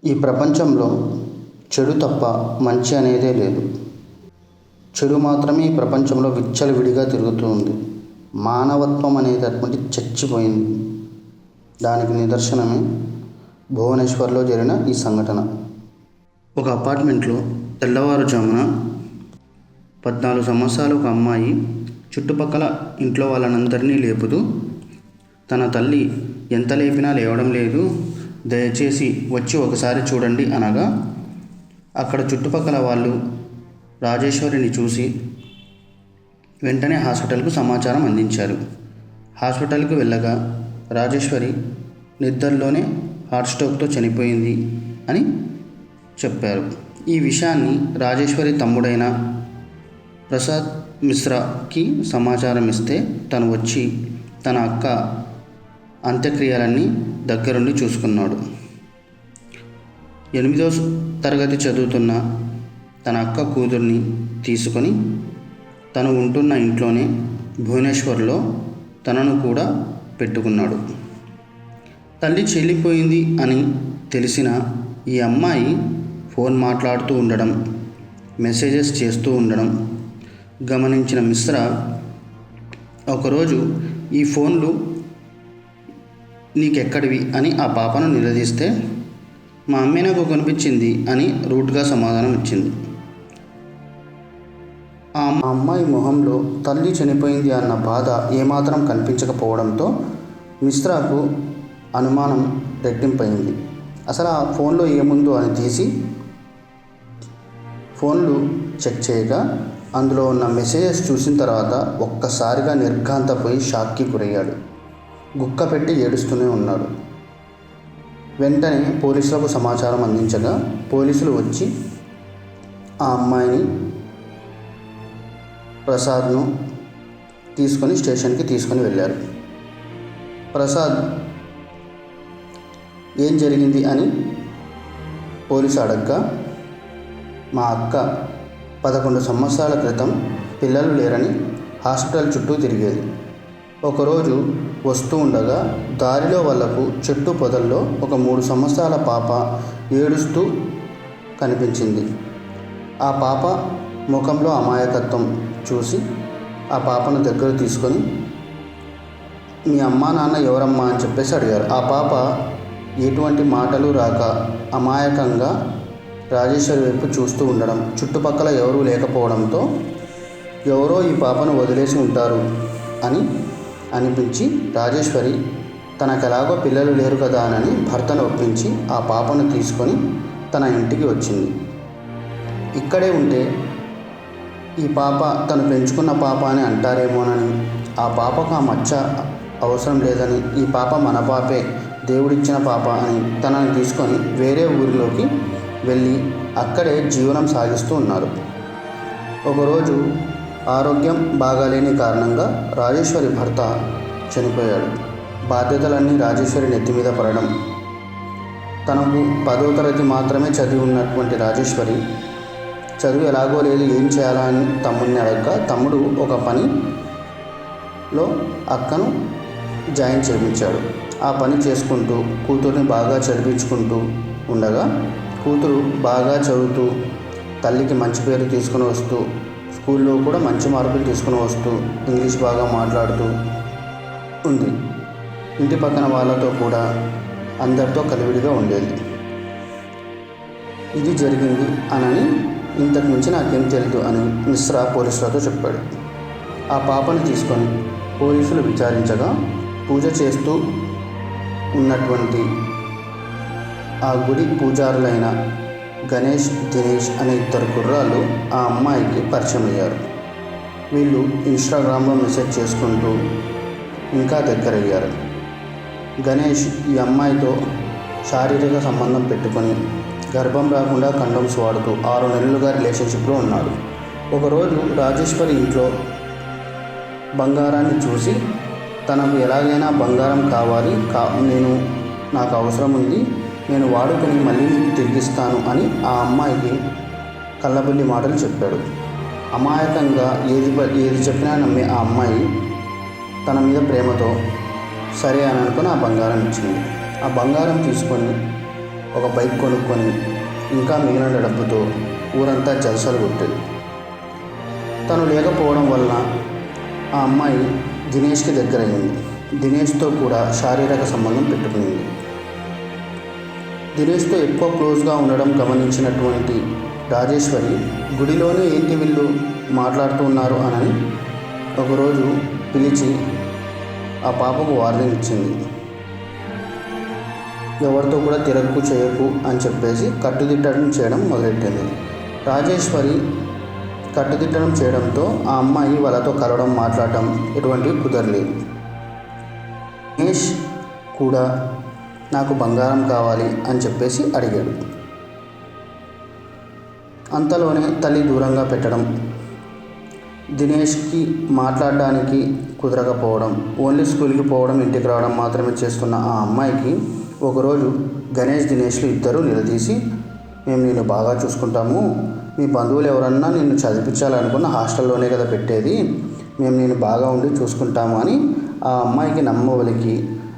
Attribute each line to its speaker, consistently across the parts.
Speaker 1: ఈ ప్రపంచంలో చెడు తప్ప మంచి అనేదే లేదు. చెడు మాత్రమే ఈ ప్రపంచంలో విచ్చలవిడిగా తిరుగుతూ ఉంది. మానవత్వం అనేటటువంటి చచ్చిపోయింది. దానికి నిదర్శనమే భువనేశ్వర్లో జరిగిన ఈ సంఘటన. ఒక అపార్ట్మెంట్లో తెల్లవారుజామున 14 సంవత్సరాల ఒక అమ్మాయి చుట్టుపక్కల ఇంట్లో వాళ్ళనందరినీ లేపుతూ, తన తల్లి ఎంత లేపినా లేవడం లేదు, దయచేసి వచ్చి ఒకసారి చూడండి అనగా, అక్కడ చుట్టుపక్కల వాళ్ళు రాజేశ్వరిని చూసి వెంటనే హాస్పిటల్కు సమాచారం అందించారు. హాస్పిటల్కు వెళ్ళగా రాజేశ్వరి నిద్రలోనే హార్ట్ స్ట్రోక్తో చనిపోయింది అని చెప్పారు. ఈ విషయాన్ని రాజేశ్వరి తమ్ముడైన ప్రసాద్ మిశ్రాకి సమాచారం ఇస్తే తను వచ్చి తన అక్క అంత్యక్రియలన్నీ దగ్గరుండి చూసుకున్నాడు. 8వ తరగతి చదువుతున్న తన అక్క కూతుర్ని తీసుకొని తను ఉంటున్న ఇంట్లోనే భువనేశ్వర్లో తనను కూడా పెట్టుకున్నాడు. తల్లి చెల్లిపోయింది అని తెలిసిన ఈ అమ్మాయి ఫోన్ మాట్లాడుతూ ఉండడం, మెసేజెస్ చేస్తూ ఉండడం గమనించిన మిశ్రా ఒకరోజు, ఈ ఫోన్లు నీకెక్కడివి అని ఆ పాపను నిలదీస్తే, మా అమ్మే నాకు కనిపించింది అని రూట్గా సమాధానం ఇచ్చింది. ఆ అమ్మాయి మొహంలో తల్లి చనిపోయింది అన్న బాధ ఏమాత్రం కనిపించకపోవడంతో మిశ్రాకు అనుమానం రెట్టింపైంది. అసలు ఆ ఫోన్లో ఏముందో అని తీసి ఫోన్లు చెక్ చేయగా అందులో ఉన్న మెసేజెస్ చూసిన తర్వాత ఒక్కసారిగా నిర్ఘాంతపోయి షాక్కి గురయ్యాడు. గుక్క పెట్టి ఏడుస్తూనే ఉన్నాడు. వెంటనే పోలీసులకు సమాచారం అందించగా పోలీసులు వచ్చి ఆ అమ్మాయిని, ప్రసాద్ను తీసుకొని స్టేషన్కి తీసుకొని వెళ్ళారు. ప్రసాద్ ఏం జరిగింది అని పోలీసు అడగ్గా, మా అక్క 11 సంవత్సరాల క్రితం పిల్లలు లేరని హాస్పిటల్ చుట్టూ తిరిగేది. ఒకరోజు వస్తూ ఉండగా దారిలో వాళ్లకు చెట్టు పొదల్లో ఒక 3 సంవత్సరాల పాప ఏడుస్తూ కనిపించింది. ఆ పాప ముఖంలో అమాయకత్వం చూసి ఆ పాపను దగ్గర తీసుకొని, మీ అమ్మా నాన్న ఎవరమ్మా అని చెప్పేసి అడిగారు. ఆ పాప ఎటువంటి మాటలు రాక అమాయకంగా రాజేశ్వరి వైపు చూస్తూ ఉండడం, చుట్టుపక్కల ఎవరూ లేకపోవడంతో ఎవరో ఈ పాపను వదిలేసి ఉంటారు అని అనిపించి రాజేశ్వరి తనకెలాగో పిల్లలు లేరు కదా అని భర్తను ఒప్పించి ఆ పాపను తీసుకొని తన ఇంటికి వచ్చింది. ఇక్కడే ఉంటే ఈ పాప తను పెంచుకున్న పాప అని అంటారేమోనని, ఆ పాపకు ఆ మచ్చ అవసరం లేదని, ఈ పాప మన పాపే, దేవుడిచ్చిన పాప అని తనని తీసుకొని వేరే ఊరిలోకి వెళ్ళి అక్కడే జీవనం సాగిస్తూ ఉన్నారు. ఒకరోజు ఆరోగ్యం బాగాలేని కారణంగా రాజేశ్వరి భర్త చనిపోయాడు. బాధ్యతలన్నీ రాజేశ్వరి నెత్తి మీద పడడం, తనకు 10వ తరగతి మాత్రమే చదివి ఉన్నటువంటి రాజేశ్వరి చదువు ఎలాగో లేదు, ఏం చేయాలా అని తమ్ముడిని అడగగా తమ్ముడు ఒక పనిలో అక్కను జాయిన్ చేయించాడు. ఆ పని చేసుకుంటూ కూతుర్ని బాగా చదివించుకుంటూ ఉండగా కూతురు బాగా చదువుతూ తల్లికి మంచి పేరు తీసుకుని వస్తూ, స్కూల్లో కూడా మంచి మార్కులు తీసుకుని వస్తూ, ఇంగ్లీష్ బాగా మాట్లాడుతూ ఉంది. ఇంటి పక్కన వాళ్ళతో కూడా అందరితో కలివిడిగా ఉండేది. ఇది జరిగింది అనని, ఇంతకు మించి నాకేం తెలియదు అని మిశ్రా పోలీసులతో చెప్పాడు. ఆ పాపను తీసుకొని పోలీసులు విచారించగా పూజ చేస్తూ ఉన్నటువంటి ఆ గుడి పూజారులైన గణేష్, దినేష్ అనే 2 కుర్రాళ్ళు ఆ అమ్మాయికి పరిచయం అయ్యారు. వీళ్ళు ఇన్స్టాగ్రామ్లో మెసేజ్ చేసుకుంటూ ఇంకా దగ్గరయ్యారు. గణేష్ ఈ అమ్మాయితో శారీరక సంబంధం పెట్టుకొని గర్భం రాకుండా కండోమ్స్ వాడుతూ 6 నెలలుగా రిలేషన్షిప్లో ఉన్నాడు. ఒకరోజు రాజేశ్వరి ఇంట్లో బంగారాన్ని చూసి తనకు ఎలాగైనా బంగారం కావాలి, నాకు అవసరం ఉంది, నేను వాడుకొని మళ్ళీ నీకు తిరిగిస్తాను అని ఆ అమ్మాయికి కళ్ళబుల్లి మాటలు చెప్పాడు. అమాయకంగా ఏది చెప్పినా నమ్మే ఆ అమ్మాయి తన మీద ప్రేమతో సరే అని అనుకుని ఆ బంగారం ఇచ్చింది. ఆ బంగారం తీసుకొని ఒక బైక్ కొనుక్కొని ఇంకా మిగిలిన డబ్బుతో ఊరంతా జలసాలు కొట్టేది. తను లేకపోవడం వలన ఆ అమ్మాయి దినేష్కి దగ్గరయ్యింది. దినేష్తో కూడా శారీరక సంబంధం పెట్టుకునింది. దినేష్తో ఎక్కువ క్లోజ్గా ఉండడం గమనించినటువంటి రాజేశ్వరి గుడిలోనే ఏంటి వీళ్ళు మాట్లాడుతూ ఉన్నారు అని ఒకరోజు పిలిచి ఆ పాపకు వార్నింగ్ ఇచ్చింది. ఎవరితో కూడా తిరగకు చేయకు అని చెప్పేసి కట్టుదిట్టడం చేయడం మొదలెట్టింది. రాజేశ్వరి కట్టుదిట్టడం చేయడంతో ఆ అమ్మాయి వాళ్ళతో కలవడం మాట్లాడటం ఎటువంటివి కుదరలేదు. దినేష్ కూడా నాకు బంగారం కావాలి అని చెప్పేసి అడిగాడు. అంతలోనే తల్లి దూరంగా పెట్టడం, దినేష్కి మాట్లాడడానికి కుదరకపోవడం, ఓన్లీ స్కూల్కి పోవడం ఇంటికి రావడం మాత్రమే చేస్తున్న ఆ అమ్మాయికి ఒకరోజు గణేష్ దినేష్లు ఇద్దరూ నిలదీసి, మేము నిన్ను బాగా చూసుకుంటాము, మీ బంధువులు ఎవరన్నా నిన్ను చదివించాలనుకున్న హాస్టల్లోనే కదా పెట్టేది, మేము నేను బాగా ఉండి చూసుకుంటాము అని ఆ అమ్మాయికి నమ్మబలికి,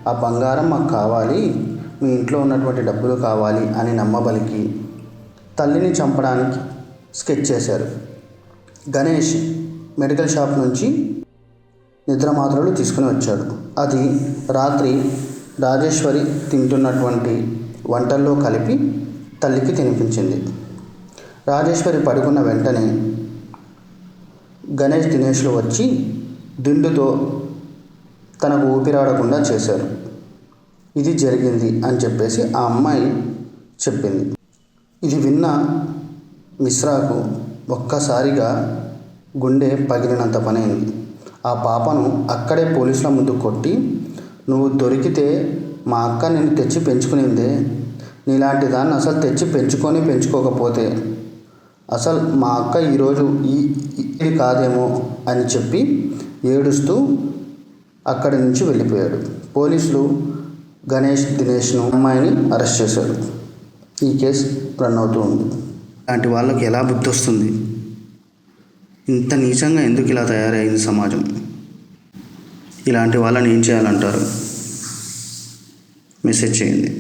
Speaker 1: ఆ బంగారం మాకు కావాలి, మీ ఇంట్లో ఉన్నటువంటి డబ్బులు కావాలి అని నమ్మబలికి తల్లిని చంపడానికి స్కెచ్ చేశారు. గణేష్ మెడికల్ షాప్ నుంచి నిద్ర మాత్రలు తీసుకుని వచ్చాడు. అది రాత్రి రాజేశ్వరి తింటున్నటువంటి వంటల్లో కలిపి తల్లికి తినిపించింది. రాజేశ్వరి పడుకున్న వెంటనే గణేష్ దినేష్లు వచ్చి దిండుతో తనకు ఊపిరాడకుండా చేశారు. ఇది జరిగింది అని చెప్పేసి ఆ అమ్మాయి చెప్పింది. ఇది విన్న మిశ్రాకు ఒక్కసారిగా గుండె పగిలినంత పనైంది. ఆ పాపను అక్కడే పోలీసుల ముందు కొట్టి, నువ్వు దొరికితే మా అక్క నిన్ను తెచ్చి పెంచుకునిందే, నీలాంటి దాన్ని అసలు తెచ్చి పెంచుకోకపోతే అసలు మా అక్క ఈరోజు ఇది కాదేమో అని చెప్పి ఏడుస్తూ అక్కడి నుంచి వెళ్ళిపోయాడు. పోలీసులు గణేష్ దినేష్ను అమ్మాయిని అరెస్ట్ చేశారు. ఈ కేసు రన్ అవుతూ ఉంది. ఇలాంటి వాళ్ళకి ఎలా బుద్ధి వస్తుంది? ఇంత నీచంగా ఎందుకు ఇలా తయారైంది సమాజం? ఇలాంటి వాళ్ళని ఏం చేయాలంటారు? మెసేజ్ చేయండి.